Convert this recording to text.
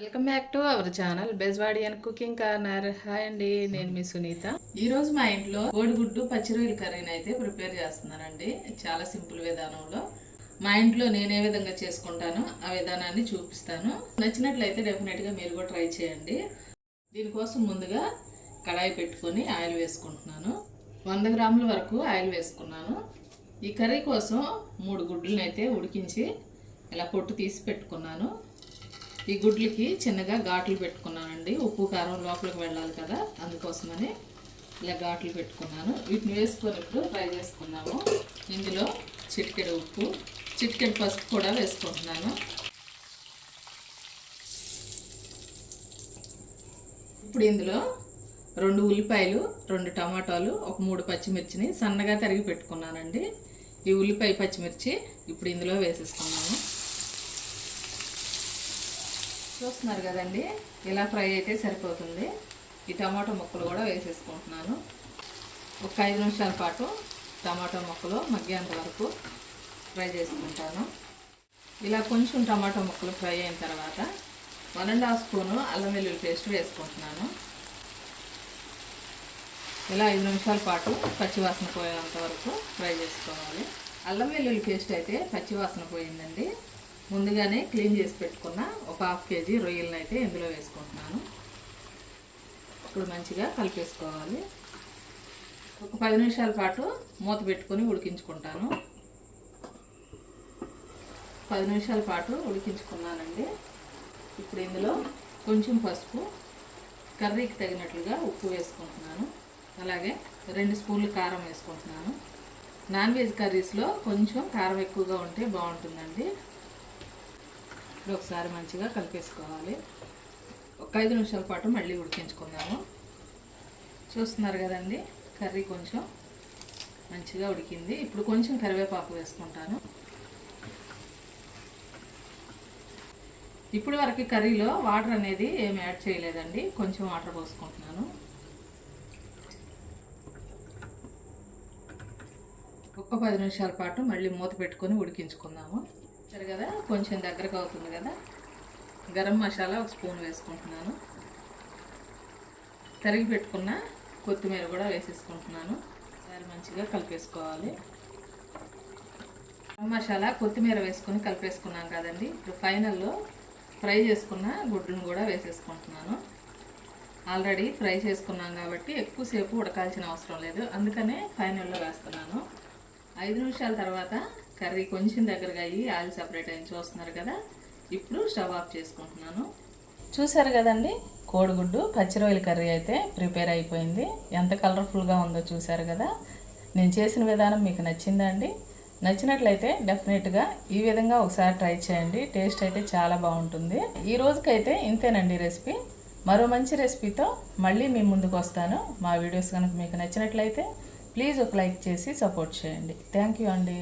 Welcome back to our channel Bezwadi and cooking corner. Hi అండి, నేను మీ సునీత. ఈరోజు మా ఇంట్లో కోడిగుడ్డు పచ్చి రొయ్యల కర్రీని అయితే ప్రిపేర్ చేస్తున్నానండి. చాలా సింపుల్ విధానంలో మా ఇంట్లో నేను ఏ విధంగా చేసుకుంటానో ఆ విధానాన్ని చూపిస్తాను. నచ్చినట్లయితే డెఫినెట్గా మీరు కూడా ట్రై చేయండి. దీనికోసం ముందుగా కడాయి పెట్టుకొని ఆయిల్ వేసుకుంటున్నాను. 100 గ్రాముల వరకు ఆయిల్ వేసుకున్నాను. ఈ కర్రీ కోసం 3 గుడ్లను అయితే ఉడికించి ఇలా పొట్టు తీసి పెట్టుకున్నాను. ఈ గుడ్లకి చిన్నగా ఘాట్లు పెట్టుకున్నానండి. ఉప్పు కారం లోపలికి వెళ్ళాలి కదా, అందుకోసమని ఇలా ఘాట్లు పెట్టుకున్నాను. వీటిని వేసుకొని ఇప్పుడు ఫ్రై చేసుకున్నాము. ఇందులో చిటికెడు ఉప్పు, చిటికెడు పసుపు కూడా వేసుకుంటున్నాను. ఇప్పుడు ఇందులో 2 ఉల్లిపాయలు, 2 టమాటాలు, ఒక 3 పచ్చిమిర్చిని సన్నగా తరిగి పెట్టుకున్నానండి. ఈ ఉల్లిపాయ పచ్చిమిర్చి ఇప్పుడు ఇందులో వేసేసుకున్నాను. చూస్తున్నారు కదండి, ఇలా ఫ్రై అయితే సరిపోతుంది. ఈ టమాటో ముక్కలు కూడా వేసేసుకుంటున్నాను. ఒక 5 నిమిషాల పాటు టమాటో ముక్కలు మగ్గేంత వరకు ఫ్రై చేసుకుంటాను. ఇలా కొంచెం టమాటో ముక్కలు ఫ్రై అయిన తర్వాత 1½ స్పూను అల్లం వెల్లుల్లి పేస్ట్ వేసుకుంటున్నాను. ఇలా 5 నిమిషాల పాటు పచ్చివాసన పోయేంత వరకు ఫ్రై చేసుకోవాలి. అల్లం వెల్లుల్లి పేస్ట్ అయితే పచ్చివాసన పోయిందండి. ముందుగానే క్లీన్ చేసి పెట్టుకున్న ఒక 1/2 కేజీ రొయ్యలను అయితే ఇందులో వేసుకుంటున్నాను. ఇప్పుడు మంచిగా కలిపేసుకోవాలి. ఒక 10 నిమిషాల పాటు మూత పెట్టుకొని ఉడికించుకుంటాను. 10 నిమిషాల పాటు ఉడికించుకున్నానండి. ఇప్పుడు ఇందులో కొంచెం పసుపు, కర్రీకి తగినట్లుగా ఉప్పు వేసుకుంటున్నాను. అలాగే 2 స్పూన్లు కారం వేసుకుంటున్నాను. నాన్ వెజ్ కర్రీస్లో కొంచెం కారం ఎక్కువగా ఉంటే బాగుంటుందండి. ఇప్పుడు ఒకసారి మంచిగా కలిపేసుకోవాలి. ఒక 5 నిమిషాల పాటు మళ్ళీ ఉడికించుకుందాము. చూస్తున్నారు కదండి, కర్రీ కొంచెం మంచిగా ఉడికింది. ఇప్పుడు కొంచెం కరివేపాకు వేసుకుంటాను. ఇప్పుడు వరకు కర్రీలో వాటర్ అనేది ఏమి యాడ్ చేయలేదండి. కొంచెం వాటర్ పోసుకుంటున్నాను. ఒక 10 నిమిషాల పాటు మళ్ళీ మూత పెట్టుకొని ఉడికించుకుందాము. సరే కదా, కొంచెం దగ్గరకు అవుతుంది కదా. గరం మసాలా 1 స్పూన్ వేసుకుంటున్నాను. తరిగి పెట్టుకున్న కొత్తిమీర కూడా వేసేసుకుంటున్నాను. దాన్ని మంచిగా కలిపేసుకోవాలి. గరం మసాలా కొత్తిమీర వేసుకొని కలిపేసుకున్నాం కదండి. ఇప్పుడు ఫైనల్లో ఫ్రై చేసుకున్న గుడ్లను కూడా వేసేసుకుంటున్నాను. ఆల్రెడీ ఫ్రై చేసుకున్నాం కాబట్టి ఎక్కువసేపు ఉడకాల్సిన అవసరం లేదు, అందుకనే ఫైనల్లో వేస్తున్నాను. 5 నిమిషాల తర్వాత కర్రీ కొంచెం దగ్గరగా అయ్యి ఆయిల్ సపరేట్ అయ్యి చూస్తున్నారు కదా. ఇప్పుడు స్టవ్ ఆఫ్ చేసుకుంటున్నాను. చూసారు కదండి, కోడిగుడ్డు పచ్చి రొయ్యల కర్రీ అయితే ప్రిపేర్ అయిపోయింది. ఎంత కలర్ఫుల్గా ఉందో చూసారు కదా. నేను చేసిన విధానం మీకు నచ్చిందా అండి? నచ్చినట్లయితే డెఫినెట్గా ఈ విధంగా ఒకసారి ట్రై చేయండి. టేస్ట్ అయితే చాలా బాగుంటుంది. ఈ రోజుకైతే ఇంతేనండి రెసిపీ. మరో మంచి రెసిపీతో మళ్ళీ మీ ముందుకు వస్తాను. మా వీడియోస్ కనుక మీకు నచ్చినట్లయితే ప్లీజ్ ఒక లైక్ చేసి సపోర్ట్ చేయండి. థ్యాంక్ యూ అండి.